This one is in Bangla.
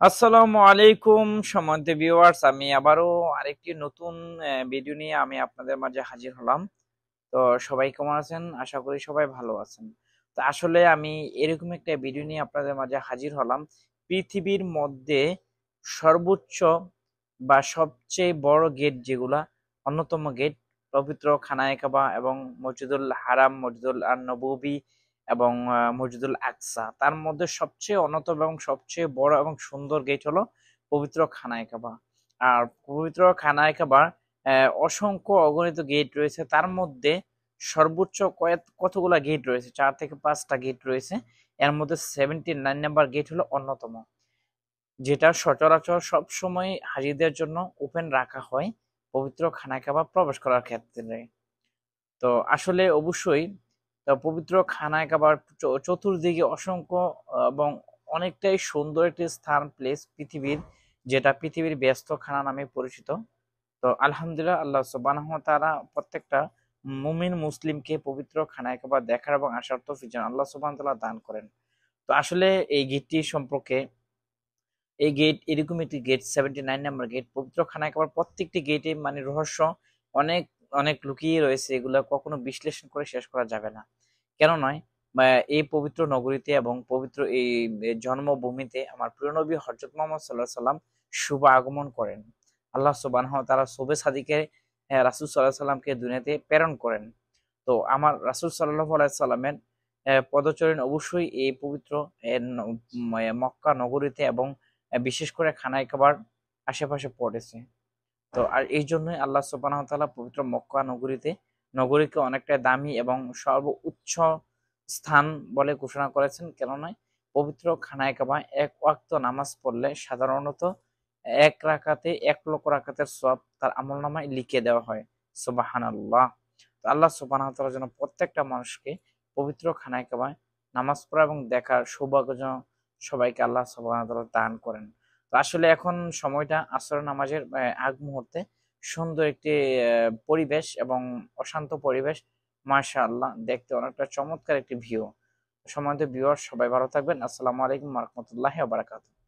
আসসালামু আলাইকুম সম্মানিত ভিউয়ার্স, আমি আবারও আরেকটি নতুন ভিডিও নিয়ে আমি আপনাদের মাঝে হাজির হলাম। তো সবাই কেমন আছেন? আশা করি সবাই ভালো আছেন। তো আসলে আমি এরকম একটা ভিডিও নিয়ে আপনাদের মাঝে হাজির হলাম। পৃথিবীর মধ্যে সর্বোচ্চ বা সবচেয়ে বড় গেট যেগুলা, অন্যতম গেট পবিত্র খানায়ে কাবা এবং মসজিদুল হারাম, মসজিদুল নববী এবং মসজিদুল আকসা। তার মধ্যে সবচেয়ে অন্যতম এবং সবচেয়ে বড় এবং সুন্দর গেট হলো পবিত্র খানায়ে কাবা। আর পবিত্র খানায়ে কাবার অসংখ্য অগণিত গেট রয়েছে। তার মধ্যে সর্বোচ্চ কতগুলা গেট রয়েছে? ৪ থেকে ৫ টা গেট রয়েছে। এর মধ্যে 79 নাম্বার গেট হলো অন্যতম। যেটা সচরাচর সবসময় হাজিদের জন্য ওপেন রাখা হয় পবিত্র খানায় কাবা প্রবেশ করার ক্ষেত্রে। তো আসলে অবশ্যই পবিত্র খানায় কাবার চতুর্দিকে অসংখ্য এবং অনেকটাই সুন্দর একটি স্থান, প্লেস পৃথিবীর, যেটা পৃথিবীর ব্যস্ত খানা নামে পরিচিত। তো আলহামদুলিল্লাহ, আল্লাহ সুবহানাহু ওয়া তাআলা প্রত্যেকটা মুমিন মুসলিমকে পবিত্র খানায় কাবা দেখার এবং আসার তৌফিক যেন আল্লাহ সুবহানাহু ওয়া তাআলা দান করেন। তো আসলে এই গেটটি সম্পর্কে, এই গেট এরকম একটি গেট, 79 নাম্বার গেট পবিত্র খানায় কাবার। প্রত্যেকটি গেটে মানে রহস্য অনেক অনেক লুকিয়ে রয়েছে, এগুলা কখনো বিশ্লেষণ করে শেষ করা যাবে না। কেন নয়, এই পবিত্র নগরীতে এবং পবিত্র এই জন্মভূমিতে আমার প্রিয় নবী হযরত মুহাম্মদ সাল্লাল্লাহু আলাইহি সাল্লাম শুভ আগমন করেন। আল্লাহ সুবহানাহু ওয়া তাআলা শোবে সাদিকে রাসূল সাল্লাল্লাহু আলাইহি সাল্লামকে দুনিয়াতে প্রেরণ করেন। তো আমার রাসূল সাল্লাল্লাহু আলাইহি সাল্লামের পদচরণ অবশ্যই এই পবিত্র মক্কা নগরীতে এবং বিশেষ করে খানায় কাবার আশেপাশে পড়েছে। তো আর এই জন্যই আল্লাহ সুবহানাহু ওয়া তাআলা পবিত্র মক্কা নগরীকে অনেকটা দামি এবং সর্বোচ্চ স্থান বলে ঘোষণা করেছেন। কেননা পবিত্র খানায় কাবা এক ওয়াক্ত নামাজ পড়লে সাধারণত এক রাকাতে ১ লক্ষ রাকাতের সওয়াব তার আমলনামায় লিখে দেওয়া হয়। সুবহানাল্লাহ। তো আল্লাহ সুবহানাহু ওয়া তাআলা যেন প্রত্যেকটা মানুষকে পবিত্র খানায় কাবায় নামাজ পড়া এবং দেখার সৌভাগ্য যেন সবাইকে আল্লাহ সুবহানাহু ওয়া তাআলা দান করেন। তো আসলে এখন সময়টা আসরের নামাজের আগ মুহূর্তে। সুন্দর একটি পরিবেশ এবং অশান্ত পরিবেশ। মাশাআল্লাহ, দেখতে অনেকটা চমৎকার একটি ভিউ। সম্মানিত ভিউয়ার্স, সবাই ভালো থাকবেন। আসসালামু আলাইকুম ওয়া রাহমাতুল্লাহি ওয়া বারাকাতুহু।